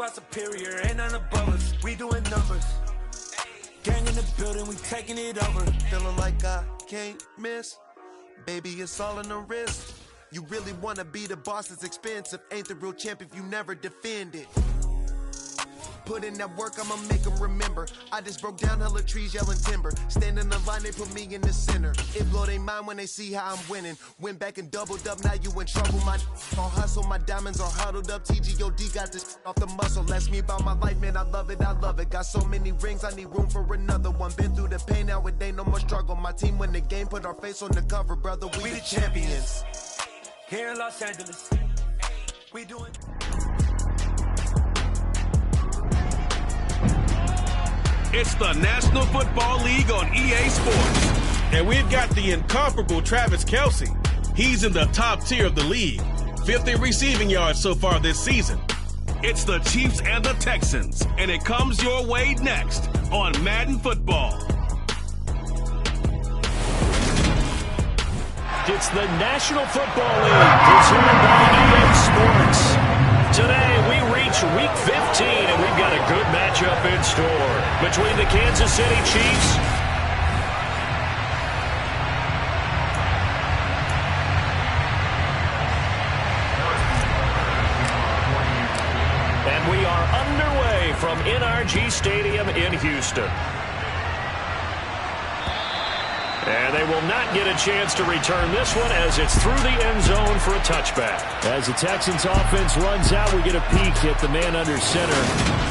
our superior, ain't none above us. We doing numbers. Gang in the building, we taking it over. Feeling like I can't miss. Baby, it's all in the wrist. You really wanna be the boss, it's expensive. Ain't the real champ if you never defend it. Put in that work, I'ma make them remember. I just broke down hella trees, yelling timber. Stand in the line, they put me in the center. It blow they mind when they see how I'm winning. Went back and doubled up, now you in trouble. My all hustle, my diamonds are huddled up. TGOD got this off the muscle. Ask me about my life, man, I love it, I love it. Got so many rings, I need room for another one. Been through the pain, now it ain't no more struggle. My team win the game, put our face on the cover, brother. We the champions. Here in Los Angeles, we doing... It's the National Football League on EA Sports. And we've got the incomparable Travis Kelce. He's in the top tier of the league. 50 receiving yards so far this season. It's the Chiefs and the Texans, and it comes your way next on Madden Football. It's the National Football League, presented by EA Sports. Today, we reach Week 15, and we've got a good matchup in store between the Kansas City Chiefs and we are underway from NRG Stadium in Houston. And they will not get a chance to return this one as it's through the end zone for a touchback. As the Texans offense runs out, we get a peek at the man under center.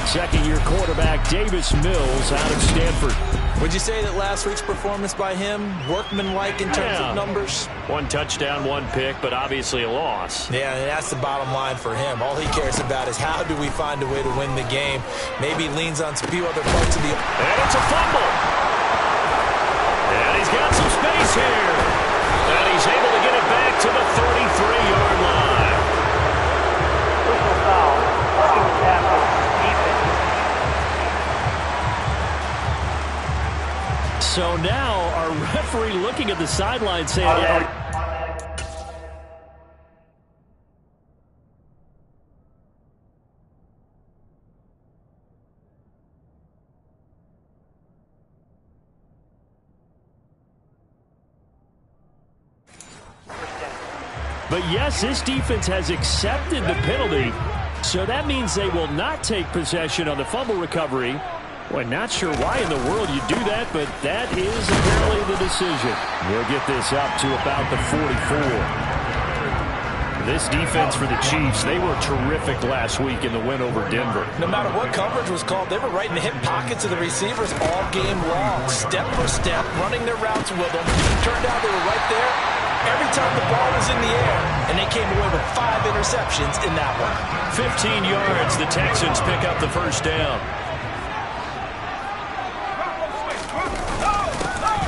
Second-year quarterback Davis Mills out of Stanford. Would you say that last week's performance by him, workmanlike in terms of numbers? One touchdown, one pick, but obviously a loss. Yeah, and that's the bottom line for him. All he cares about is how do we find a way to win the game. Maybe he leans on a few other parts of the... And it's a fumble. And he's got some space here. And he's able to get it back to the 33-yard line. Personal foul. Fucking tackle. Defense. So now our referee looking at the sideline saying... But yes, this defense has accepted the penalty, so that means they will not take possession on the fumble recovery. Well, not sure why in the world you do that, but that is apparently the decision. We'll get this up to about the 44. This defense for the Chiefs, they were terrific last week in the win over Denver. No matter what coverage was called, they were right in the hip pockets of the receivers all game long, step for step, running their routes with them. Turned out they were right there every time the ball was in the air, and they came away with 5 interceptions in that one. 15 yards, the Texans pick up the first down.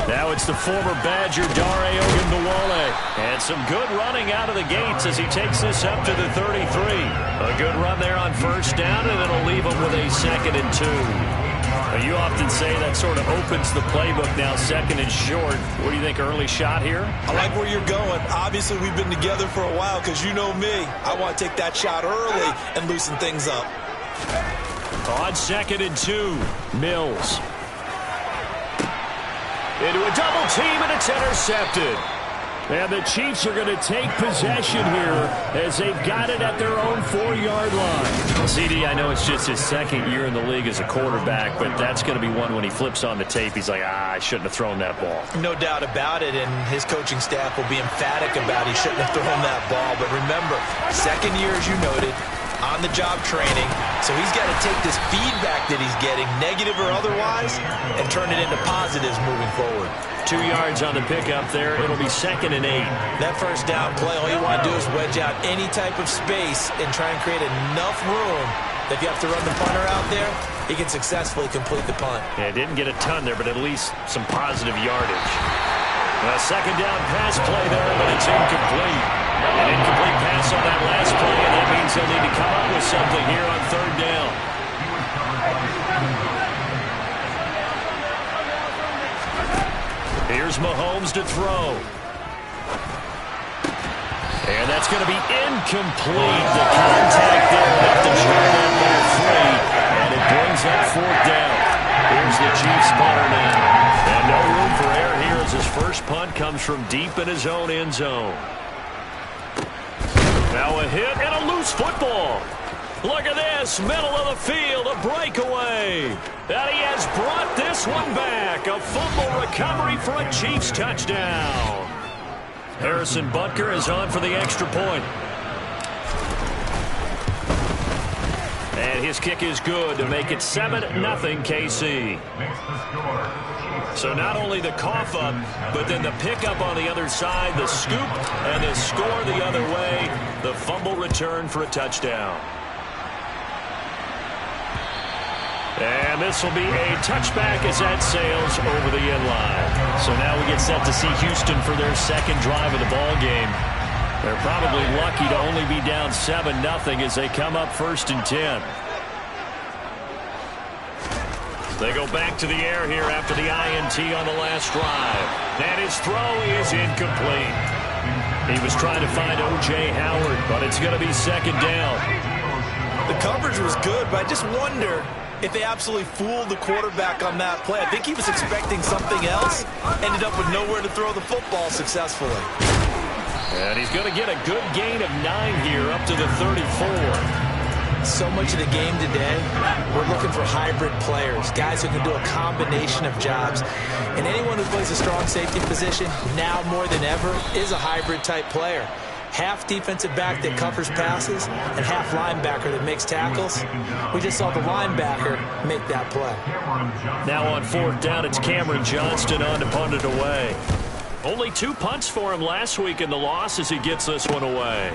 Now it's the former Badger, Dare Ogunbowale. And some good running out of the gates as he takes this up to the 33. A good run there on first down, and it'll leave him with a 2nd and 2. Now, you often say that sort of opens the playbook now, 2nd and short. What do you think, early shot here? I like where you're going. Obviously, we've been together for a while because you know me. I want to take that shot early and loosen things up. On 2nd and 2, Mills. Into a double team, and it's intercepted. And the Chiefs are going to take possession here as they've got it at their own 4-yard line. CD, I know it's just his 2nd year in the league as a quarterback, but that's going to be one when he flips on the tape. He's like, I shouldn't have thrown that ball. No doubt about it, and his coaching staff will be emphatic about he shouldn't have thrown that ball. But remember, 2nd year, as you noted, on-the-job training, so he's got to take this feedback that he's getting, negative or otherwise, and turn it into positives moving forward. 2 yards on the pickup there. It'll be 2nd and 8. That first down play, all you want to do is wedge out any type of space and try and create enough room that if you have to run the punter out there, he can successfully complete the punt. Yeah, didn't get a ton there, but at least some positive yardage. A 2nd down pass play there, but it's incomplete. An incomplete pass on that last play, and that means they'll need to come up with something here on 3rd down. Here's Mahomes to throw. And that's going to be incomplete. The contact there left the short end there free. punt comes from deep in his own end zone. Now a hit and a loose football. Look at this, middle of the field, a breakaway. And he has brought this one back. A fumble recovery for a Chiefs touchdown. Harrison Butker is on for the extra point. And his kick is good to make it 7-0 KC. So not only the cough up, but then the pickup on the other side, the scoop, and the score the other way. The fumble return for a touchdown. And this will be a touchback as that sails over the end line. So now we get set to see Houston for their second drive of the ball game. They're probably lucky to only be down 7-0 as they come up 1st and 10. They go back to the air here after the INT on the last drive. And his throw is incomplete. He was trying to find O.J. Howard, but it's going to be 2nd down. The coverage was good, but I just wonder if they absolutely fooled the quarterback on that play. I think he was expecting something else. Ended up with nowhere to throw the football successfully. And he's going to get a good gain of 9 here up to the 34. So much of the game today, we're looking for hybrid players, guys who can do a combination of jobs. And anyone who plays a strong safety position, now more than ever, is a hybrid type player. Half defensive back that covers passes and half linebacker that makes tackles. We just saw the linebacker make that play. Now on 4th down, it's Cameron Johnston on to punt it away. Only 2 punts for him last week in the loss as he gets this one away.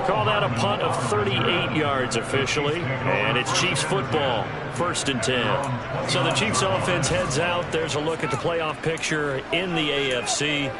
Call that a punt of 38 yards officially, and it's Chiefs football, 1st and 10. So the Chiefs offense heads out. There's a look at the playoff picture in the AFC.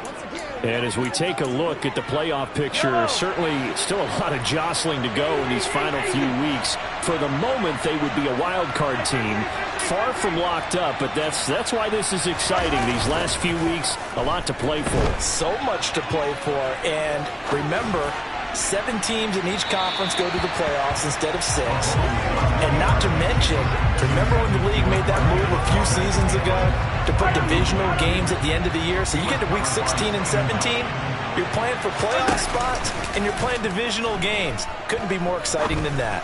And as we take a look at the playoff picture, certainly still a lot of jostling to go in these final few weeks. For the moment, they would be a wild card team, far from locked up, but that's why this is exciting. These last few weeks, a lot to play for. So much to play for, and remember, 7 teams in each conference go to the playoffs instead of 6. And not to mention, remember when the league made that move a few seasons ago to put divisional games at the end of the year? So you get to week 16 and 17, you're playing for playoff spots, and you're playing divisional games. Couldn't be more exciting than that.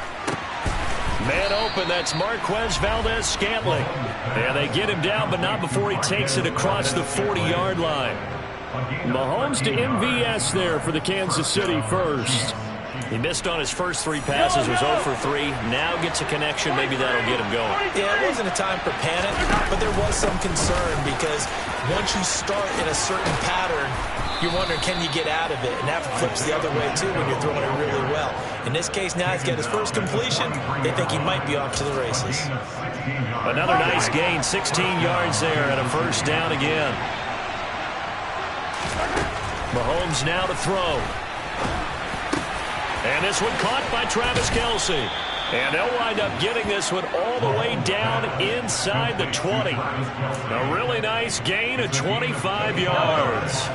Man open, that's Marquez Valdez-Scantling. And they get him down, but not before he takes it across the 40-yard line. Mahomes to MVS there for the Kansas City first. He missed on his first 3 passes, was 0 for 3. Now gets a connection. Maybe that'll get him going. Yeah, it wasn't a time for panic, but there was some concern because once you start in a certain pattern, you're wondering, can you get out of it? And that flips the other way, too, when you're throwing it really well. In this case, now he's got his first completion. They think he might be off to the races. Another nice gain, 16 yards there and a 1st down again. Mahomes now to throw. And this one caught by Travis Kelce. And they'll wind up getting this one all the way down inside the 20. A really nice gain of 25 yards.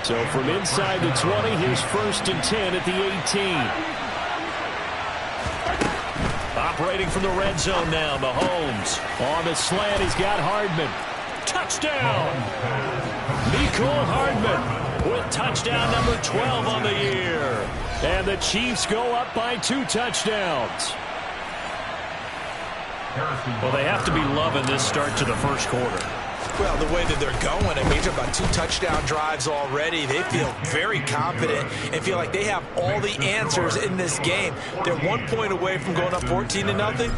So from inside the 20, his 1st and 10 at the 18. Operating from the red zone now, Mahomes. On the slant, he's got Hardman. Touchdown! Mecole Hardman with touchdown number 12 on the year. And the Chiefs go up by 2 touchdowns. Well, they have to be loving this start to the first quarter. Well, the way that they're going, I mean, you're about 2 touchdown drives already. They feel very confident and feel like they have all the answers in this game. They're 1 point away from going up 14-0.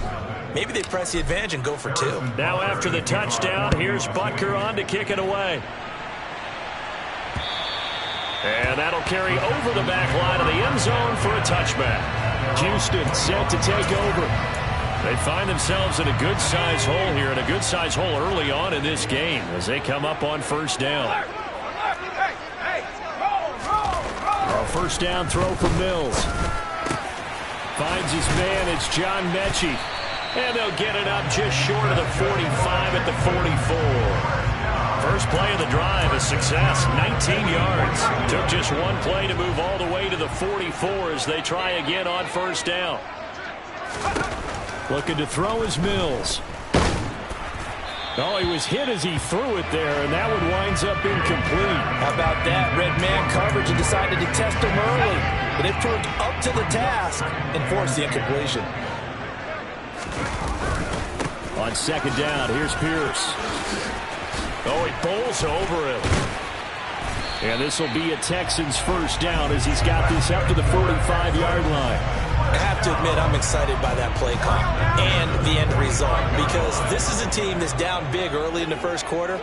Maybe they press the advantage and go for 2. Now after the touchdown, here's Butker on to kick it away. And that'll carry over the back line of the end zone for a touchback. Houston set to take over. They find themselves in a good-sized hole here, and a good-sized hole early on in this game as they come up on 1st down. A 1st down throw from Mills. Finds his man, it's John Mechie. And they'll get it up just short of the 45 at the 44. First play of the drive, a success, 19 yards. Took just 1 play to move all the way to the 44 as they try again on 1st down. Looking to throw is Mills. Oh, he was hit as he threw it there, and that one winds up incomplete. How about that? Red man coverage and decided to test him early. But they proved up to the task and forced the incompletion. On second down, here's Pierce. Oh, he bowls over him. And this will be a Texans first down as he's got this up to the 45-yard line. I have to admit, I'm excited by that play call and the end result because this is a team that's down big early in the first quarter,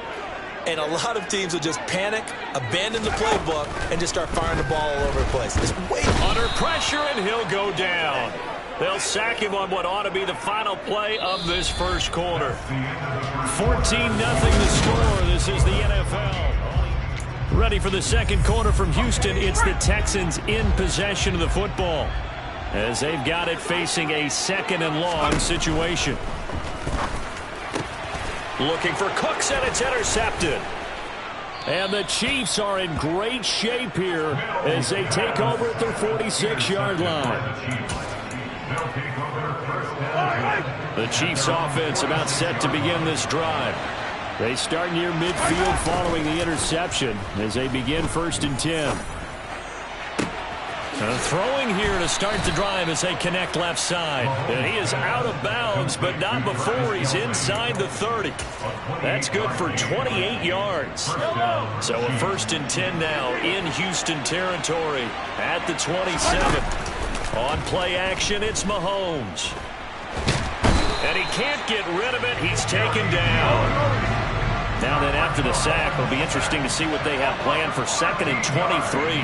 and a lot of teams will just panic, abandon the playbook, and just start firing the ball all over the place. It's way under pressure, and he'll go down. They'll sack him on what ought to be the final play of this first quarter. 14-0 the score. This is the NFL. Ready for the second quarter from Houston. It's the Texans in possession of the football, as they've got it facing a second and long situation. Looking for Cooks, and it's intercepted. And the Chiefs are in great shape here as they take over at their 46-yard line. The Chiefs offense about set to begin this drive. They start near midfield following the interception as they begin 1st and 10. Throwing here to start the drive as they connect left side. And he is out of bounds, but not before he's inside the 30. That's good for 28 yards. So a 1st and 10 now in Houston territory at the 27. On play action, it's Mahomes. And he can't get rid of it. He's taken down. Now then, after the sack, it'll be interesting to see what they have planned for 2nd and 23.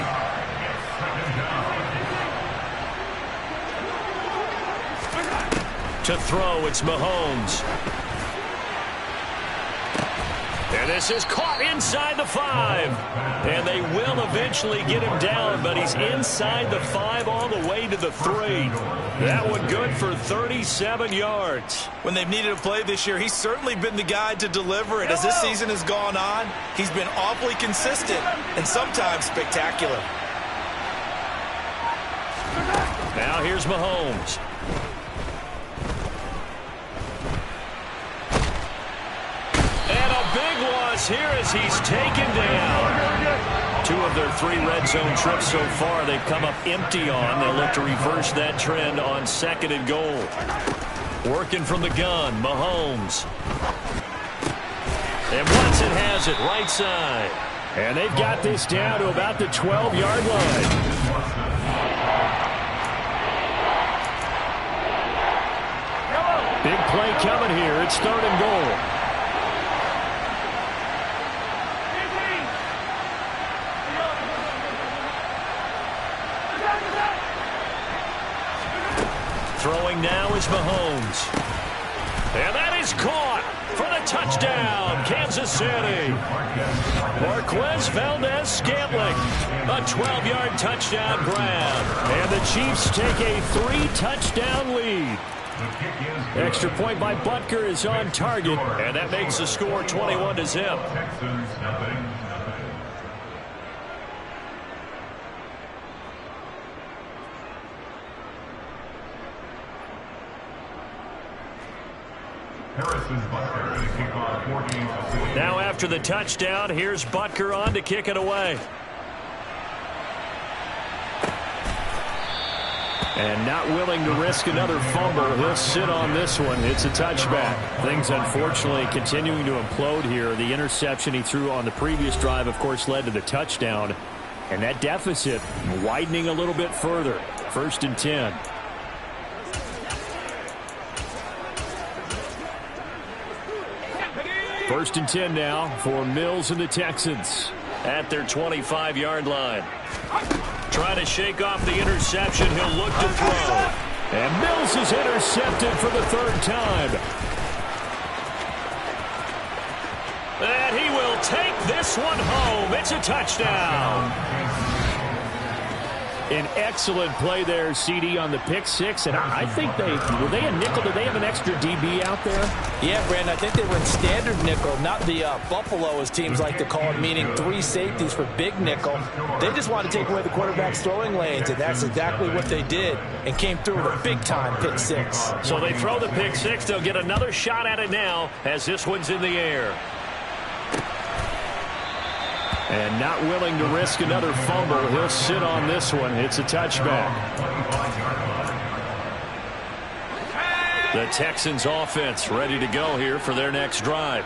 To throw, it's Mahomes. And this is caught inside the 5. And they will eventually get him down, but he's inside the 5 all the way to the 3. That one good for 37 yards. When they've needed a play this year, he's certainly been the guy to deliver it. As this season has gone on, he's been awfully consistent and sometimes spectacular. Now here's Mahomes. And a big loss here as he's taken down. 2 of their 3 red zone trips so far they've come up empty on. They'll look to reverse that trend on 2nd and goal. Working from the gun, Mahomes. And Watson has it right side. And they've got this down to about the 12-yard line. Big play coming here. It's 3rd and goal. Throwing now is Mahomes. And that is caught for the touchdown, Kansas City. Marquez Valdez-Scantling, a 12-yard touchdown grab. And the Chiefs take a 3-touchdown lead. Extra point by Butker is on target, and that makes the score 21-0. Now after the touchdown, here's Butker on to kick it away. And not willing to risk another fumble. He'll sit on this one. It's a touchback. Things, unfortunately, continuing to implode here. The interception he threw on the previous drive, of course, led to the touchdown. And that deficit widening a little bit further. 1st and 10. First and 10 now for Mills and the Texans at their 25-yard line. Trying to shake off the interception. He'll look to throw. And Mills is intercepted for the 3rd time. And he will take this one home. It's a touchdown. An excellent play there, CD, on the pick six. And I think were they a nickel? Did they have an extra DB out there? Yeah, Brandon, I think they were in standard nickel, not the Buffalo, as teams like to call it, meaning 3 safeties for big nickel. They just wanted to take away the quarterback's throwing lanes, and that's exactly what they did, and came through with a big-time pick six. So they throw the pick six. They'll get another shot at it now as this one's in the air. And not willing to risk another fumble. He'll sit on this one. It's a touchback. The Texans offense ready to go here for their next drive.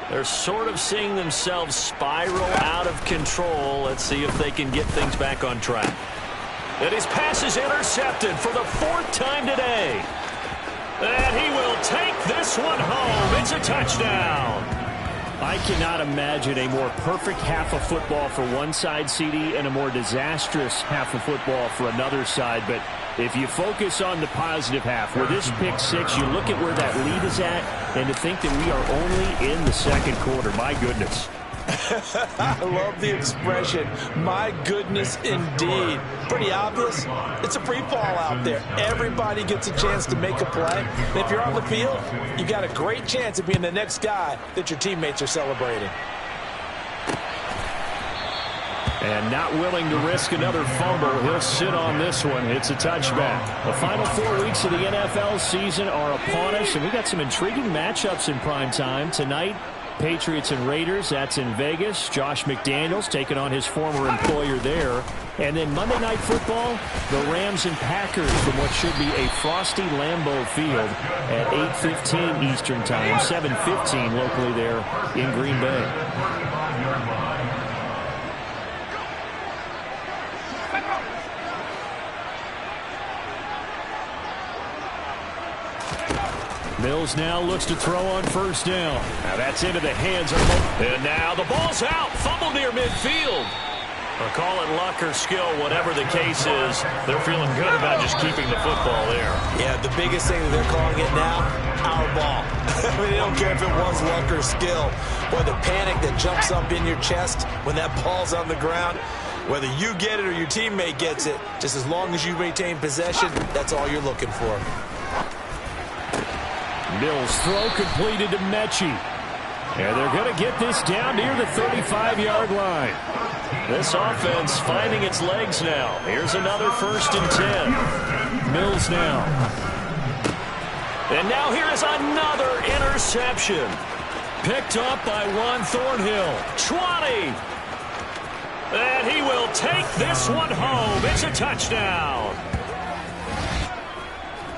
They're sort of seeing themselves spiral out of control. Let's see if they can get things back on track. And his pass is intercepted for the 4th time today. And he will take this one home. It's a touchdown. I cannot imagine a more perfect half of football for one side, CD, and a more disastrous half of football for another side. But if you focus on the positive half, with this pick six, you look at where that lead is at, and to think that we are only in the second quarter. My goodness. I love the expression, my goodness indeed. Pretty obvious. It's a free fall out there. Everybody gets a chance to make a play. And if you're on the field, you got a great chance of being the next guy that your teammates are celebrating. And not willing to risk another fumble. He'll sit on this one. It's a touchback. The final 4 weeks of the NFL season are upon us, and we got some intriguing matchups in prime time tonight. Patriots and Raiders, that's in Vegas. Josh McDaniels taking on his former employer there. And then Monday Night Football, the Rams and Packers from what should be a frosty Lambeau Field at 8:15 Eastern Time, 7:15 locally there in Green Bay. Mills now looks to throw on first down. Now that's into the hands of... And now the ball's out. Fumble near midfield. Or call it luck or skill, whatever the case is. They're feeling good about just keeping the football there. Yeah, the biggest thing that they're calling it now, our ball. I mean, they don't care if it was luck or skill. Boy, the panic that jumps up in your chest when that ball's on the ground, whether you get it or your teammate gets it, just as long as you maintain possession, that's all you're looking for. Mills throw completed to Mechie. And they're going to get this down near the 35-yard line. This offense finding its legs now. Here's another 1st and 10. Mills now. And now here is another interception. Picked up by Juan Thornhill. 20. And he will take this one home. It's a touchdown.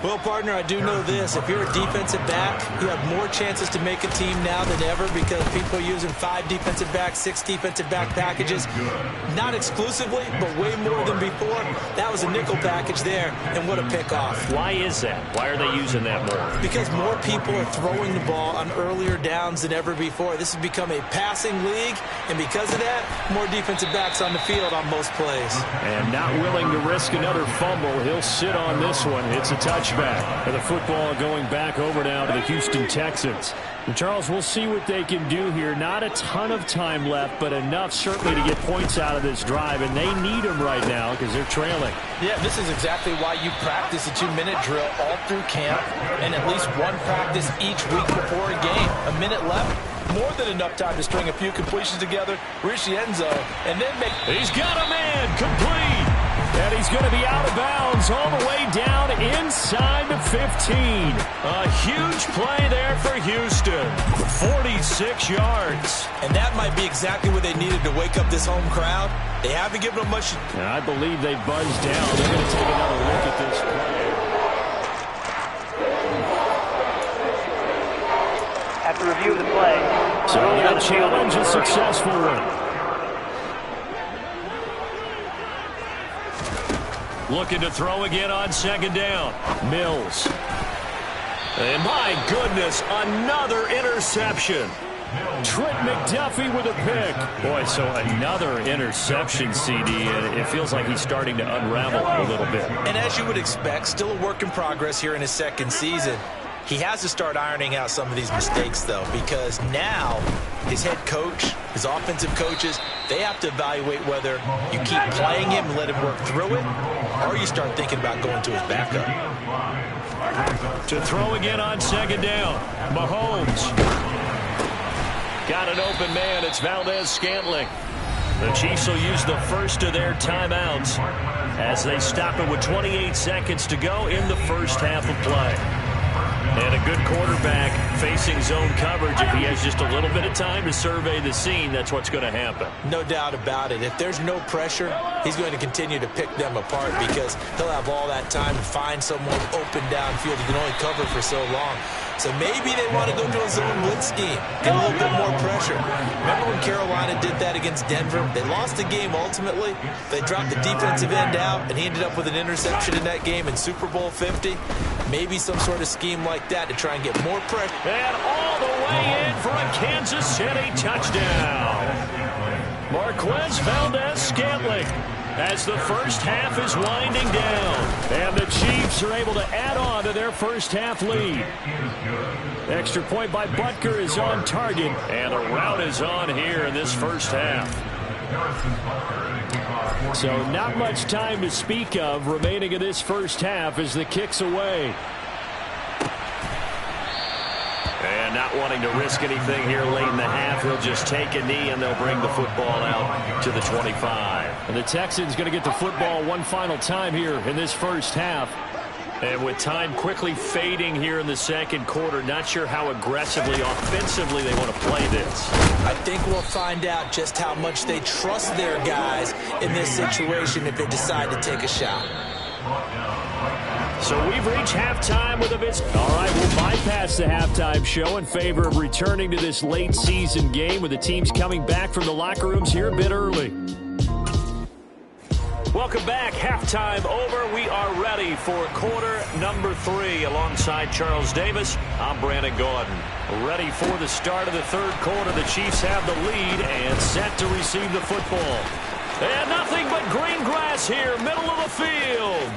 Well, partner, I do know this. If you're a defensive back, you have more chances to make a team now than ever because people are using 5 defensive backs, 6 defensive back packages. Not exclusively, but way more than before. That was a nickel package there, and what a pickoff. Why is that? Why are they using that more? Because more people are throwing the ball on earlier downs than ever before. This has become a passing league, and because of that, more defensive backs on the field on most plays. And not willing to risk another fumble. He'll sit on this one. It's a touchback. And the football going back over now to the Houston Texans. And Charles, we'll see what they can do here. Not a ton of time left, but enough certainly to get points out of this drive. And they need them right now because they're trailing. Yeah, this is exactly why you practice a 2-minute drill all through camp and at least one practice each week before a game. A minute left, more than enough time to string a few completions together, reach the end zone, and then make... He's got a man complete. And he's going to be out of bounds all the way down inside the 15. A huge play there for Houston. 46 yards. And that might be exactly what they needed to wake up this home crowd. They haven't given them much. And I believe they buzzed down. They're going to take another look at this play. After review of the play. So that challenge is a successful one. Looking to throw again on 2nd down. Mills. And my goodness, another interception. Trent McDuffie with a pick. Boy, so another interception, CD, and it feels like he's starting to unravel a little bit. And as you would expect, still a work in progress here in his 2nd season. He has to start ironing out some of these mistakes, though, because now his head coach, his offensive coaches, They have to evaluate whether you keep playing him and let him work through it, or you start thinking about going to his backup. To throw again on second down. Mahomes. Got an open man. It's Valdez-Scantling. The Chiefs will use the first of their timeouts as they stop it with 28 seconds to go in the first half of play. And a good quarterback facing zone coverage. If he has just a little bit of time to survey the scene, that's what's going to happen. No doubt about it. If there's no pressure, he's going to continue to pick them apart because he'll have all that time to find someone open downfield. He can only cover for so long. So maybe they want to go to a zone blitz scheme, get a little bit more pressure. Remember when Carolina did that against Denver? They lost the game ultimately. They dropped the defensive end out, and he ended up with an interception in that game in Super Bowl 50. Maybe some sort of scheme like that to try and get more pressure. And all the way in for a Kansas City touchdown. Marquez Valdez-Scantling as the first half is winding down. And the Chiefs are able to add on to their first half lead. Extra point by Butker is on target. And a route is on here in this first half. So not much time to speak of remaining in this first half as the kick's away. And not wanting to risk anything here late in the half, he'll just take a knee and they'll bring the football out to the 25. And the Texans going to get the football one final time here in this first half. And with time quickly fading here in the second quarter, not sure how aggressively, offensively they want to play this. I think we'll find out just how much they trust their guys in this situation if they decide to take a shot. So we've reached halftime with a visit. All right, we'll bypass the halftime show in favor of returning to this late season game with the teams coming back from the locker rooms here a bit early. Welcome back. Halftime over. We are ready for quarter number 3 alongside Charles Davis. I'm Brandon Gordon. Ready for the start of the third quarter. The Chiefs have the lead and set to receive the football. And nothing but green grass here, middle of the field.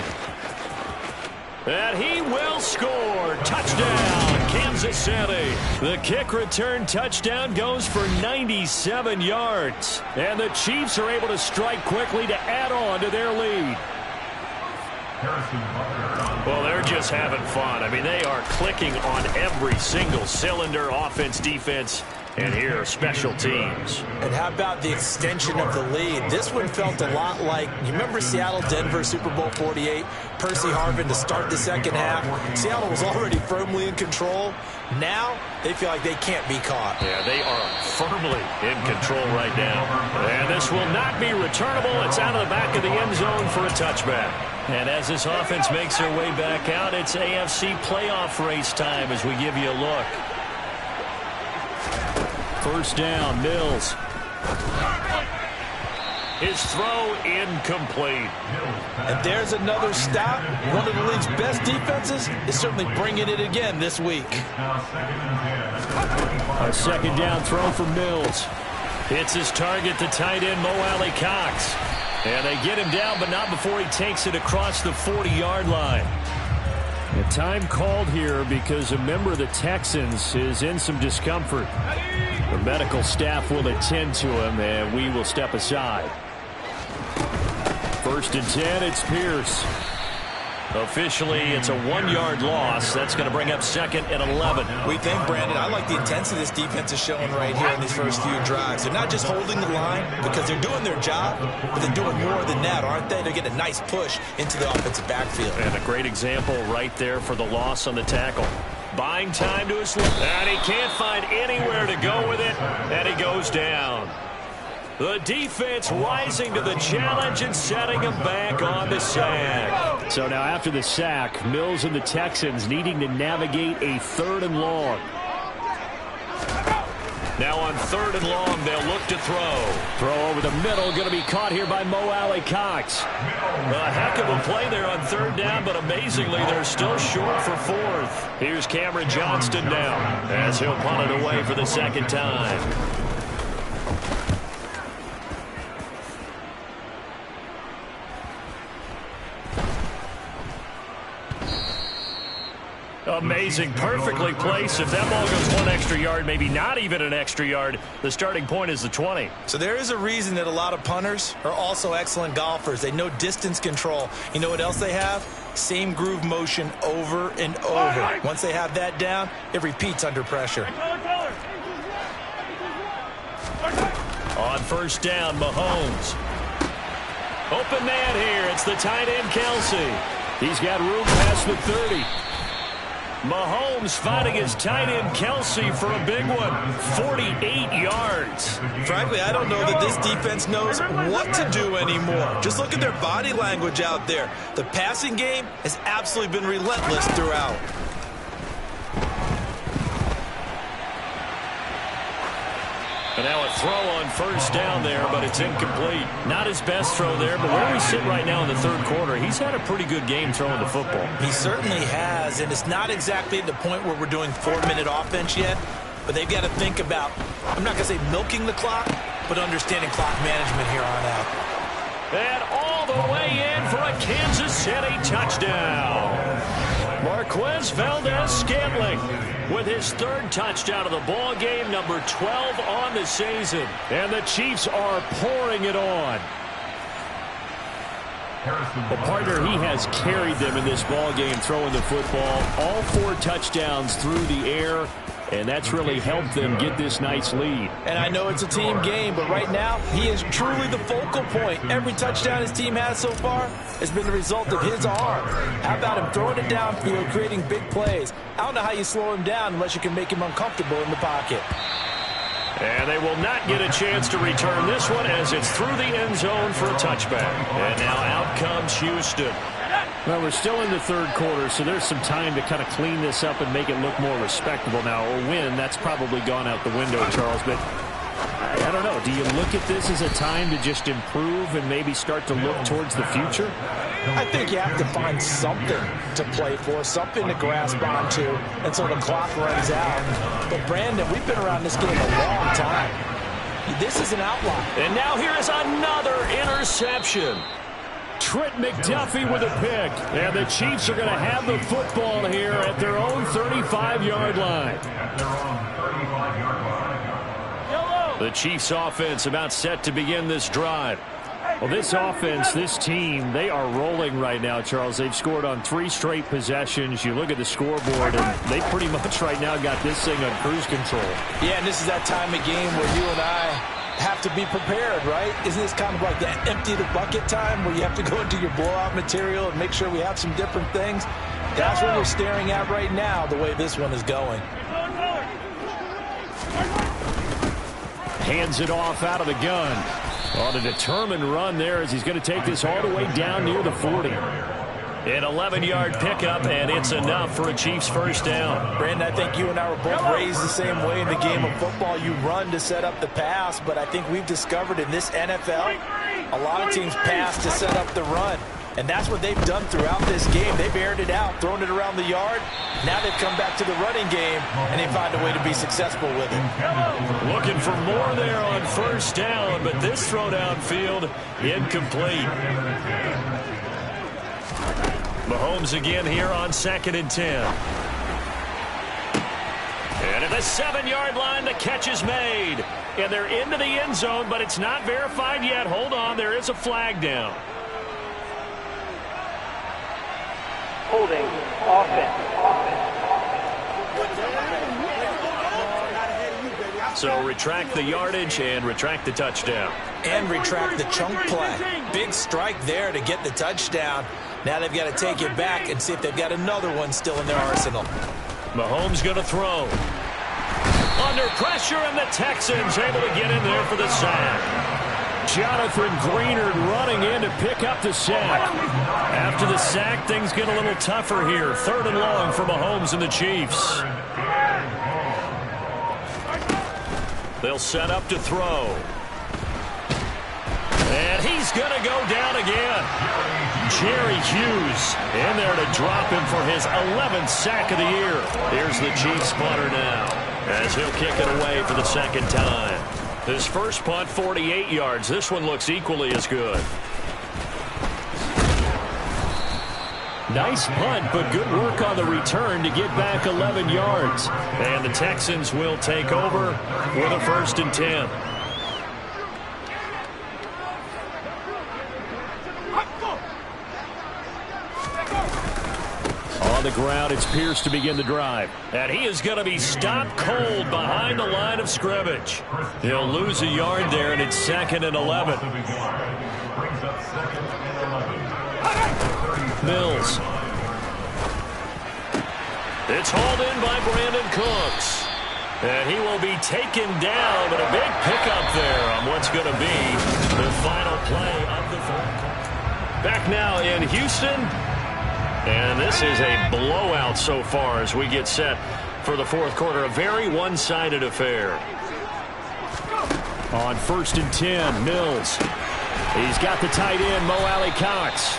And he will score. Touchdown, Kansas City. The kick return touchdown goes for 97 yards. And the Chiefs are able to strike quickly to add on to their lead. Well, they're just having fun. I mean, they are clicking on every single cylinder, offense, defense, and here, special teams. And how about the extension of the lead? This one felt a lot like, you remember Seattle-Denver, Super Bowl 48? Percy Harvin to start the second half. Seattle was already firmly in control. Now, they feel like they can't be caught. Yeah, they are firmly in control right now. And this will not be returnable. It's out of the back of the end zone for a touchback. And as this offense makes their way back out, it's AFC playoff race time as we give you a look. First down, Mills. His throw incomplete. And there's another stop. One of the league's best defenses is certainly bringing it again this week. A second down throw for Mills. Hits his target, the tight end, Mo Alley Cox. And they get him down, but not before he takes it across the 40-yard line. The time called here because a member of the Texans is in some discomfort. The medical staff will attend to him, and we will step aside. First and 10, it's Pierce. Officially, it's a 1-yard loss. That's going to bring up second and 11. We think, Brandon, I like the intensity this defense is showing right here in these first few drives. They're not just holding the line because they're doing their job, but they're doing more than that, aren't they? They're getting a nice push into the offensive backfield. And a great example right there for the loss on the tackle. Buying time to his left. And he can't find anywhere to go with it, and he goes down. The defense rising to the challenge and setting him back on the sack. So now after the sack, Mills and the Texans needing to navigate a 3rd and long. Now on 3rd and long, they'll look to throw. Throw over the middle, going to be caught here by Mo Alley Cox. A heck of a play there on 3rd down, but amazingly, they're still short for 4th. Here's Cameron Johnston now as he'll punt it away for the second time. Amazing. Perfectly placed. If that ball goes 1 extra yard, maybe not even an extra yard, the starting point is the 20. So there is a reason that a lot of punters are also excellent golfers. They know distance control. You know what else they have? Same groove motion over and over. Once they have that down, it repeats under pressure. On first down, Mahomes. Open man here. It's the tight end, Kelsey. He's got room past the 30. Mahomes finding his tight end, Kelsey, for a big one. 48 yards. Frankly, I don't know that this defense knows what to do anymore. Just look at their body language out there. The passing game has absolutely been relentless throughout. And now a throw on first down there, but it's incomplete. Not his best throw there, but where we sit right now in the third quarter, he's had a pretty good game throwing the football. He certainly has, and it's not exactly at the point where we're doing 4-minute offense yet, but they've got to think about, I'm not going to say milking the clock, but understanding clock management here on out. And all the way in for a Kansas City touchdown. Marquez Valdez-Scantling with his third touchdown of the ball game, number 12 on the season. And the Chiefs are pouring it on. The partner, he has carried them in this ball game, throwing the football. All 4 touchdowns through the air, and that's really helped them get this nice lead. And I know it's a team game, but right now, he is truly the focal point. Every touchdown his team has so far has been the result of his arm. How about him throwing it downfield, creating big plays? I don't know how you slow him down unless you can make him uncomfortable in the pocket. And they will not get a chance to return this one as it's through the end zone for a touchback. And now out comes Houston. Well, we're still in the third quarter, so there's some time to kind of clean this up and make it look more respectable. Now, a win, that's probably gone out the window, Charles, but I don't know. Do you look at this as a time to just improve and maybe start to look towards the future? I think you have to find something to play for, something to grasp onto until the clock runs out. But, Brandon, we've been around this game a long time. This is an outlier. And now here is another interception. Trent McDuffie with a pick. And the Chiefs are going to have the football here at their own 35-yard line. The Chiefs offense about set to begin this drive. Well, this offense, this team, they are rolling right now, Charles. They've scored on 3 straight possessions. You look at the scoreboard, and they pretty much right now got this thing on cruise control. Yeah, and this is that time of game where you and I have to be prepared, right? Isn't this kind of like that empty the bucket time where you have to go into your blowout material and make sure we have some different things? That's what we're staring at right now, the way this one is going. Hands it off out of the gun. On a determined run there as he's going to take this all the way down near the 40. An 11-yard pickup, and it's enough for a Chiefs first down. Brandon, I think you and I were both raised the same way in the game of football. You run to set up the pass, but I think we've discovered in this NFL, a lot of teams pass to set up the run. And that's what they've done throughout this game. They've aired it out, thrown it around the yard. Now they've come back to the running game, and they find a way to be successful with it. Looking for more there on first down, but this throw downfield, incomplete. Mahomes again here on 2nd and 10. And at the 7-yard line, the catch is made. And they're into the end zone, but it's not verified yet. Hold on, there is a flag down. Holding offense. So retract the yardage and retract the touchdown. And retract the chunk play. Big strike there to get the touchdown. Now they've got to take it back and see if they've got another one still in their arsenal. Mahomes going to throw. Under pressure, and the Texans able to get in there for the sack. Jonathan Greenard running in to pick up the sack. After the sack, things get a little tougher here. 3rd and long for Mahomes and the Chiefs. They'll set up to throw. And he's going to go down again. Jerry Hughes in there to drop him for his 11th sack of the year. Here's the Chiefs punter now as he'll kick it away for the 2nd time. His first punt, 48 yards. This one looks equally as good. Nice punt, but good work on the return to get back 11 yards. And the Texans will take over with a 1st and 10. On the ground, it's Pierce to begin the drive. And he is going to be stopped cold behind the line of scrimmage. He'll lose a yard there, and it's 2nd and 11. Mills. It's hauled in by Brandon Cooks. And he will be taken down, but a big pickup there on what's going to be the final play of the 4th quarter. Back now in Houston. And this is a blowout so far as we get set for the 4th quarter. A very one-sided affair. On 1st and 10, Mills. He's got the tight end, Mo Alley Cox.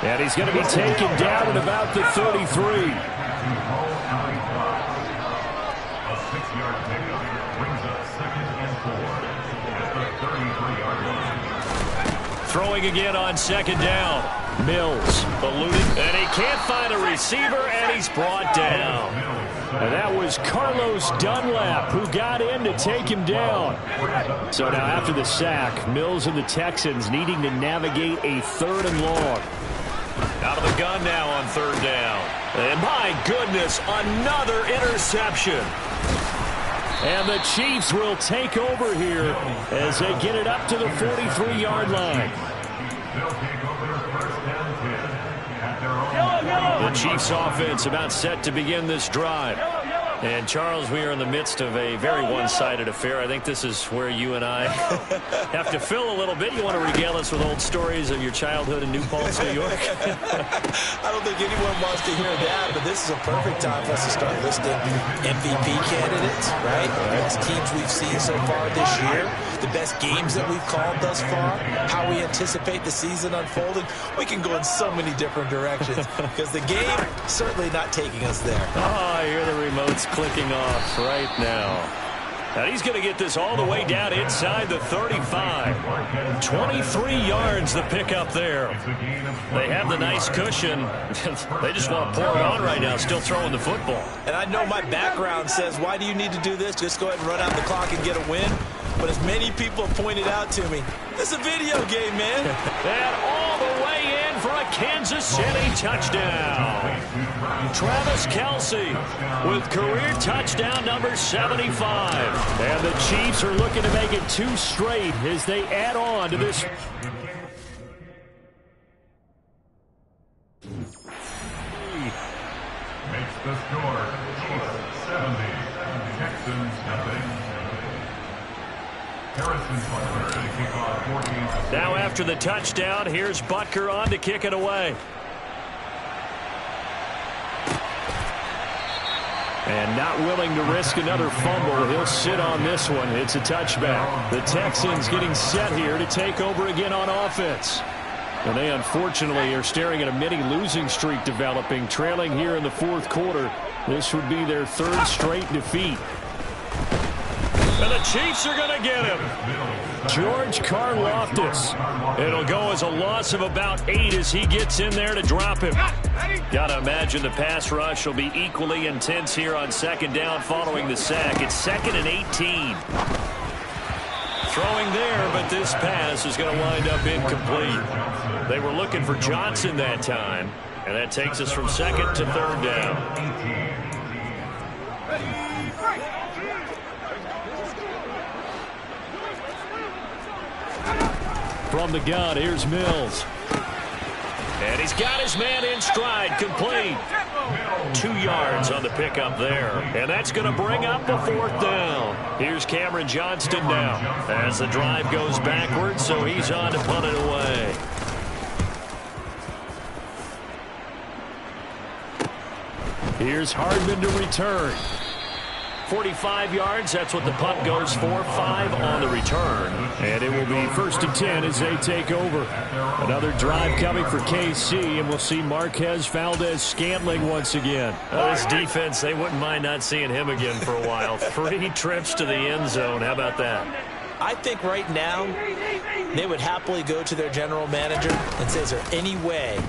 And he's going to be taken down at about the 33. A 6-yard pickup brings up 2nd and 4 at the 33-yard line. Throwing again on 2nd down. Mills eluded, and he can't find a receiver, and he's brought down. And that was Carlos Dunlap who got in to take him down. So now after the sack, Mills and the Texans needing to navigate a 3rd and long. Out of the gun now on 3rd down. And my goodness, another interception. And the Chiefs will take over here as they get it up to the 43-yard line. The Chiefs offense about set to begin this drive. And, Charles, we are in the midst of a very one-sided affair. I think this is where you and I have to fill a little bit. You want to regale us with old stories of your childhood in New Paltz, New York? I don't think anyone wants to hear that, but this is a perfect time for us to start listing MVP candidates, right? The best teams we've seen so far this year, the best games that we've called thus far, how we anticipate the season unfolding. We can go in so many different directions because the game certainly not taking us there. Oh, I hear the remotes clicking off right now. And he's going to get this all the way down inside the 35. 23 yards the pickup there. They have the nice cushion. They just want to pour it on right now, still throwing the football. And I know my background says, why do you need to do this? Just go ahead and run out the clock and get a win. But as many people have pointed out to me, this is a video game, man. And all the way in for a Kansas City touchdown. Travis Kelce with career touchdown number 75. And the Chiefs are looking to make it 2 straight as they add on to this. Makes the score Chiefs 70, Texans nothing. Now after the touchdown, here's Butker on to kick it away. And not willing to risk another fumble. He'll sit on this one. It's a touchback. The Texans getting set here to take over again on offense. And they unfortunately are staring at a mini losing streak developing, trailing here in the 4th quarter. This would be their 3rd straight defeat. And the Chiefs are going to get him. George Karlaftis. It'll go as a loss of about 8 as he gets in there to drop him. Got to imagine the pass rush will be equally intense here on 2nd down following the sack. It's 2nd and 18. Throwing there, but this pass is going to wind up incomplete. They were looking for Johnson that time, and that takes us from 2nd to 3rd down. From the gun, here's Mills. And he's got his man in stride, complete. 2 yards on the pickup there. And that's going to bring up the 4th down. Here's Cameron Johnston now as the drive goes backwards, so he's on to punt it away. Here's Hardman to return. 45 yards, that's what the punt goes for. 5 on the return. And it will be 1st and 10 as they take over. Another drive coming for KC, and we'll see Marquez Valdez-Scantling once again. This defense, they wouldn't mind not seeing him again for a while. 3 trips to the end zone. How about that? I think right now they would happily go to their general manager and say, is there any way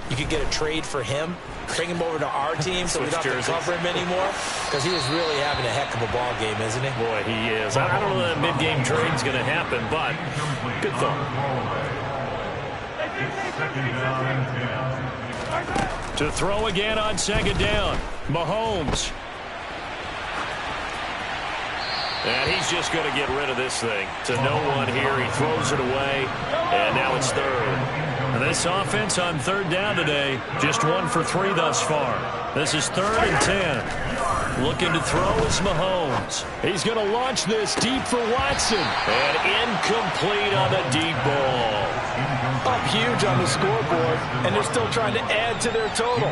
you could get a trade for him, bring him over to our team so we don't have to cover him anymore, because he is really having a heck of a ball game, isn't he? Boy, he is. I don't know that mid-game trade is going to happen, but good thought. To throw again on second down, Mahomes. And he's just going to get rid of this thing. To no one here. He throws it away, and now it's third. And this offense on third down today, just 1 for 3 thus far. This is 3rd and 10. Looking to throw is Mahomes. He's going to launch this deep for Watson. And incomplete on the deep ball. Up huge on the scoreboard, and they're still trying to add to their total.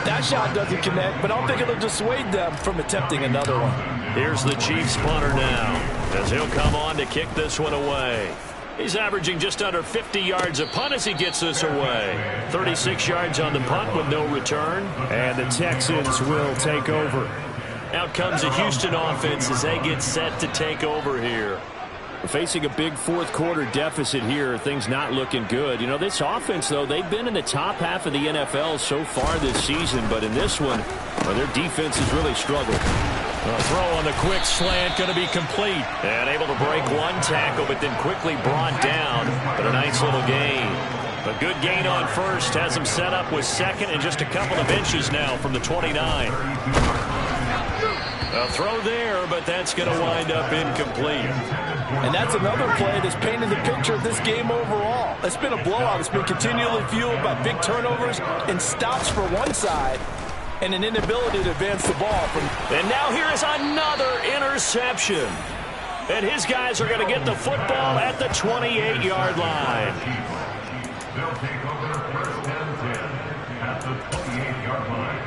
That shot doesn't connect, but I don't think it'll dissuade them from attempting another one. Here's the Chiefs punter now, as he'll come on to kick this one away. He's averaging just under 50 yards a punt as he gets this away. 36 yards on the punt with no return. And the Texans will take over. Out comes the Houston offense as they get set to take over here. Facing a big fourth quarter deficit here, things not looking good. You know, this offense, though, they've been in the top half of the NFL so far this season, but in this one, well, their defense has really struggled. A throw on the quick slant going to be complete. And able to break one tackle, but then quickly brought down. But a nice little gain. A good gain on first has him set up with second and just a couple of inches now from the 29. A throw there, but that's going to wind up incomplete. And that's another play that's painted the picture of this game overall. It's been a blowout. It's been continually fueled by big turnovers and stops for one side and an inability to advance the ball. And now here is another interception. And his guys are going to get the football at the 28-yard line. They'll take over 1st and 10 at the 28-yard line.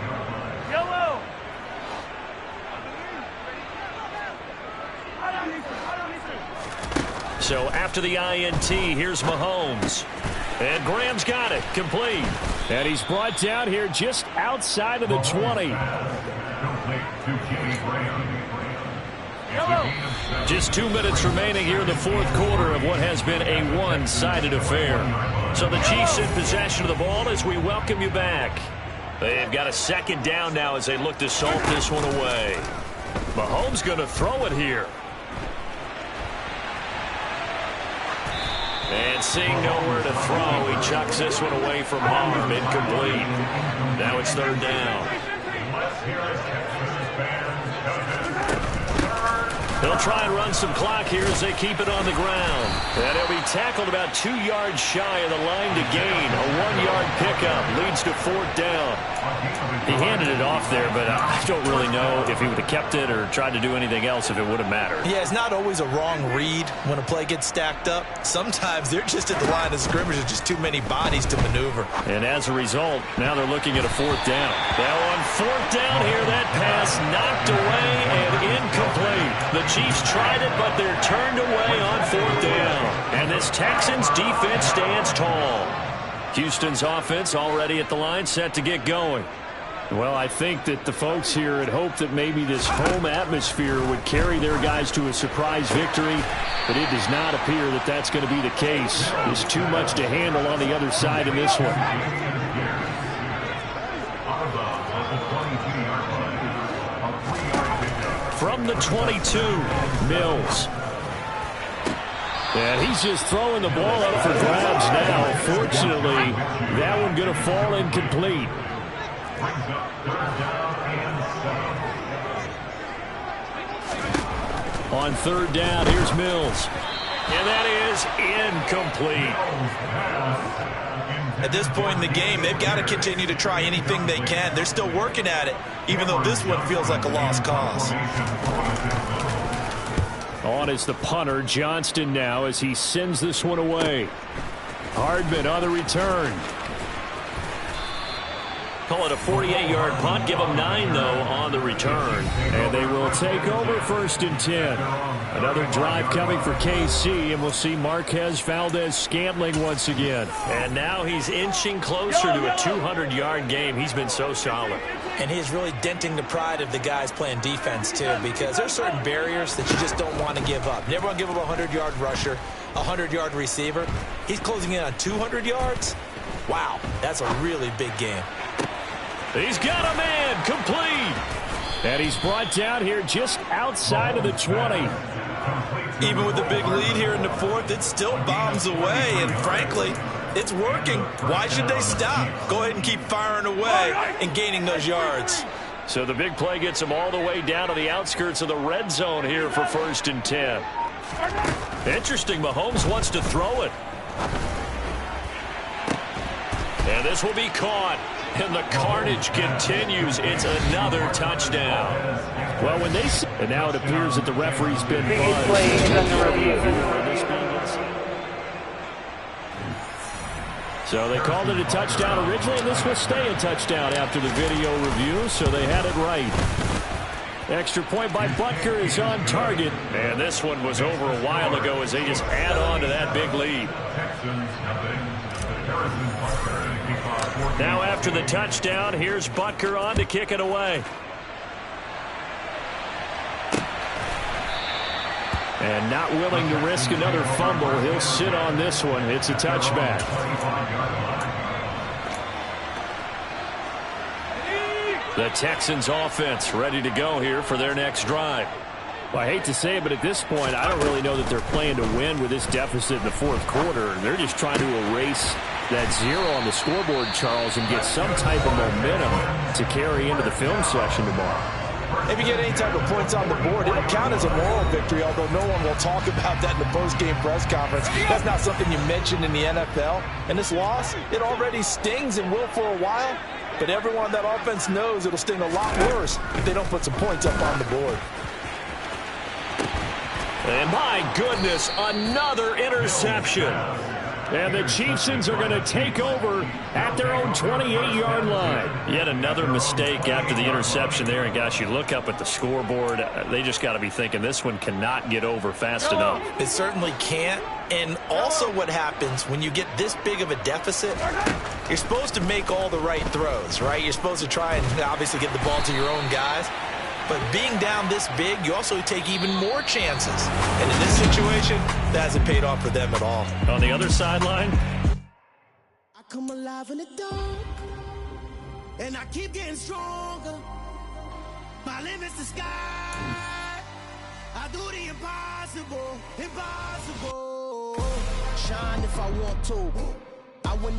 Yellow! So after the INT, here's Mahomes. And Graham's got it, complete. And he's brought down here just outside of the 20. Just 2 minutes remaining here in the fourth quarter of what has been a one-sided affair. So the Chiefs in possession of the ball as we welcome you back. They've got a second down now as they look to salt this one away. Mahomes going to throw it here. And seeing nowhere to throw, he chucks this one away from harm, incomplete. Now it's third down. They'll try and run some clock here as they keep it on the ground. And he'll be tackled about 2 yards shy of the line to gain. A 1-yard pickup leads to fourth down. He handed it off there, but I don't really know if he would have kept it or tried to do anything else if it would have mattered. Yeah, it's not always a wrong read when a play gets stacked up. Sometimes they're just at the line of scrimmage with just too many bodies to maneuver. And as a result, now they're looking at a fourth down. Now on fourth down here, that pass knocked away and incomplete. The Chiefs tried it, but they're turned away on fourth down. And this Texans defense stands tall. Houston's offense already at the line, set to get going. Well, I think that the folks here had hoped that maybe this home atmosphere would carry their guys to a surprise victory, but it does not appear that that's going to be the case. There's too much to handle on the other side in this one. From the 22, Mills. And he's just throwing the ball up for grabs now. Fortunately, that one going to fall incomplete. On third down, here's Mills. And that is incomplete. At this point in the game, they've got to continue to try anything they can. They're still working at it, even though this one feels like a lost cause. On is the punter, Johnston now, as he sends this one away. Hardman on the return. Call it a 48-yard punt. Give them 9, though, on the return. And they will take over 1st and 10. Another drive coming for KC, and we'll see Marquez Valdez-Scantling once again. And now he's inching closer to a 200-yard game. He's been so solid. And he's really denting the pride of the guys playing defense, too, because there's certain barriers that you just don't want to give up. Never want to give up a 100-yard rusher, a 100-yard receiver. He's closing in on 200 yards. Wow, that's a really big game. He's got a man, complete. And he's brought down here just outside of the 20. Even with the big lead here in the fourth, it still bombs away, and frankly, it's working. Why should they stop? Go ahead and keep firing away and gaining those yards. So the big play gets him all the way down to the outskirts of the red zone here for 1st and 10. Interesting, Mahomes wants to throw it. And this will be caught. And the carnage continues. It's another touchdown. Well, when they see, and now it appears that the referee's been buzzed. So they called it a touchdown originally, and this will stay a touchdown after the video review, so they had it right. Extra point by Butker is on target. And this one was over a while ago as they just add on to that big lead. Now after the touchdown, here's Butker on to kick it away. And not willing to risk another fumble, he'll sit on this one. It's a touchback. The Texans offense ready to go here for their next drive. Well, I hate to say it, but at this point, I don't really know that they're playing to win with this deficit in the fourth quarter. They're just trying to erase that 0 on the scoreboard, Charles, and get some type of momentum to carry into the film session tomorrow. If you get any type of points on the board, it'll count as a moral victory, although no one will talk about that in the post-game press conference. That's not something you mentioned in the NFL. And this loss, it already stings and will for a while, but everyone on that offense knows it'll sting a lot worse if they don't put some points up on the board. And my goodness, another interception. And the Chiefsans are going to take over at their own 28-yard line. Yet another mistake after the interception there. And, gosh, you look up at the scoreboard, they just got to be thinking this one cannot get over fast enough. It certainly can't. And also what happens when you get this big of a deficit, you're supposed to make all the right throws, right? You're supposed to try and obviously get the ball to your own guys. But being down this big, you also take even more chances. And in this situation, that hasn't paid off for them at all. On the other sideline, I come alive in the dark, and I keep getting stronger. My limit's the sky. I do the impossible, impossible. Shine if I want to. I wouldn't